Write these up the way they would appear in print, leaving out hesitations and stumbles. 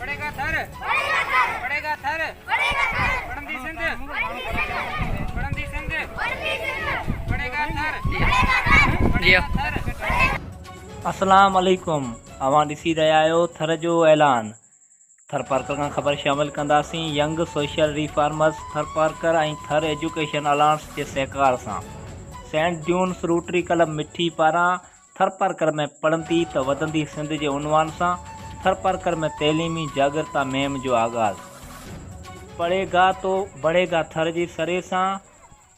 पड़ेगा थर पड़ेगा थर पढ़ंदी सिंध पढ़ंदी सिंध पड़ेगा थर पड़ेगा थर। अस्सलाम वालेकुम। अवां ॾिसी रहिया आहियो थर जो ऐलान। थर पार्कर खां ख़बर शामिल कंदासीं। यंग सोशल रिफॉर्मर्स थर पार्कर ऐं थर एजुकेशन अलायंस जे सहकार सां सेंट जून्स रोटरी क्लब मिठी पारां थर पार्कर में पढ़ंदी त वधंदी सिंध जे उनवान सां थर पार्कर में तइलीमी जागरता मुहिम जो आगाज़ पढ़ेगा तो बढ़ेगा थर जी सरे सां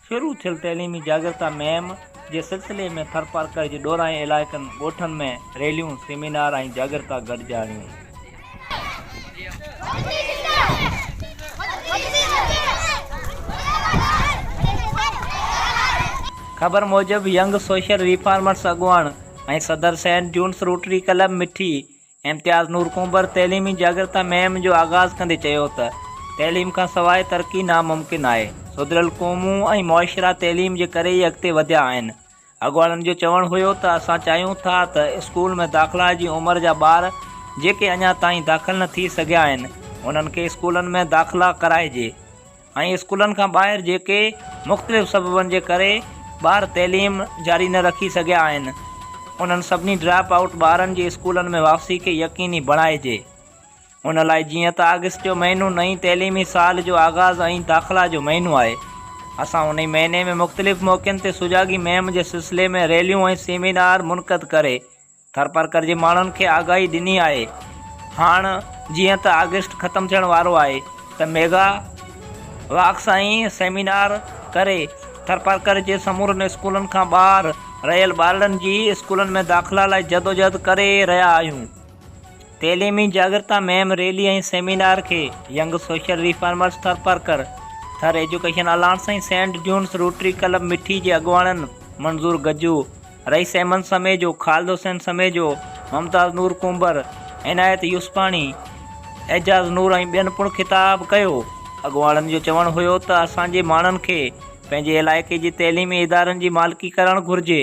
शुरू थियल तइलीमी जागरता मुहिम जे सिलसिले में थर पार्कर जे ॾोरांहें इलाइक़नि ॻोठनि में रैलियूं सेमिनार ऐं जागरता गॾिजाणियूं। ख़बर मूजिब यंग सोशल रिफॉर्मर्स अॻुवाण ऐं सदर सेंट जून्स रोटरी क्लब मिठी इम्तियाज़ नूर कुंबर तइलीमी जागरता मुहिम जो आगाज़ कंदे चयो त तइलीम खां सवाइ तरक़ी नामुमकिन आहे। सुधरियल क़ौमूं ऐं मुआशिरा तइलीम जे करे ई अॻिते वधिया आहिनि। अॻुवाणनि जो चवणु हुयो त असां चाहियूं था त स्कूल में दाख़िला जी उमिरि जा ॿार जेके अञा ताईं दाख़िल न थी सघिया आहिनि उन्हनि खे स्कूलनि में दाख़िला कराइजे ऐं स्कूलनि खां ॿाहिरि जेके मुख़्तलिफ़ सबबनि जे करे ॿार तइलीम जारी न रखी सघिया आहिनि उन्हनि सभिनी ड्रॉप आउट ॿारनि जी स्कूलनि में वापसी खे यकीनी बणाइजे। उन लाइ जीअं त अगस्त जो महीनो नई तइलीमी साल जो आगाज़ ऐं दाख़िला जो महीनो आहे असां उन महीने में मुख़्तलिफ़ मौक़नि ते सुजागी मुहिम जे सिलसिले में रैलियूं ऐं सेमिनार मुनक़द करे थर पार्कर जे माण्हुनि खे आगाही ॾिनी आहे। हाणे जीअं त अगस्त ख़तमु थियण वारो आहे त मेगा वॉक्स ऐं सेमिनार करे थर पार्कर जे समूरनि स्कूलनि खां ॿाहिरि रहियल ॿारनि जी स्कूलनि में दाख़िला लाइ जदोजहद करे रहिया आहियूं। तइलीमी जागरता मुहिम रैली ऐं सेमिनार खे यंग सोशल रिफॉर्मर्स थर पार्कर थर एजुकेशन अलायंस ऐं सेंट जून्स रोटरी क्लब मिठी जे अॻुवाणनि मंज़ूर गज्जू, रईस अहमद समेजो, ख़ालिद हुसैन समेजो, मुमताज़ नूर कुंबर, इनायत यूसुफ़ानी, एजाज़ नूर ऐं ॿियनि पिणु ख़िताब कयो। अॻुवाणनि जो चवणु हुयो त असांजे माण्हुनि खे पंहिंजे इलाइक़े जी तइलीमी इदारनि जी मालिकी करणु घुरिजे।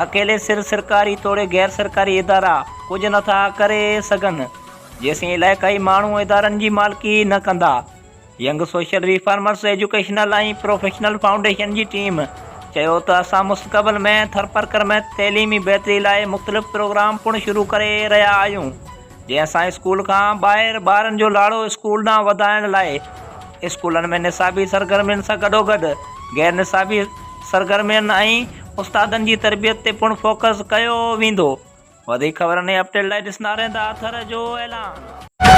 अकेले सिर सरकारी तोड़े गैर सरकारी इदारा कुझु नथा करे सघनि जेसीं इलाइक़ाई माण्हू इदारनि जी मालिकी न कंदा। यंग सोशल रिफॉर्मर्स एजुकेशनल ऐं प्रोफेशनल फाउंडेशन जी टीम चयो त असां मुस्तक़बिल में थर पार्कर में तइलीमी बहितरी लाइ मुख़्तलिफ़ प्रोग्राम पिणु शुरू करे रहिया आहियूं जंहिं सां स्कूल खां ॿाहिरि ॿारनि जो लाड़ो स्कूल ॾांहुं वधाइण लाइ स्कूलनि में निसाबी सरगर्मियुनि सां गॾोगॾु गैर निसाबी सरगर्मियुनि ऐं उस्तादनि जी तरबियत ते पिणु फोकस कयो वेंदो। वधीक ख़बरनि ऐं अपडेट लाइ ॾिसंदा रहंदा थर जो ऐलान।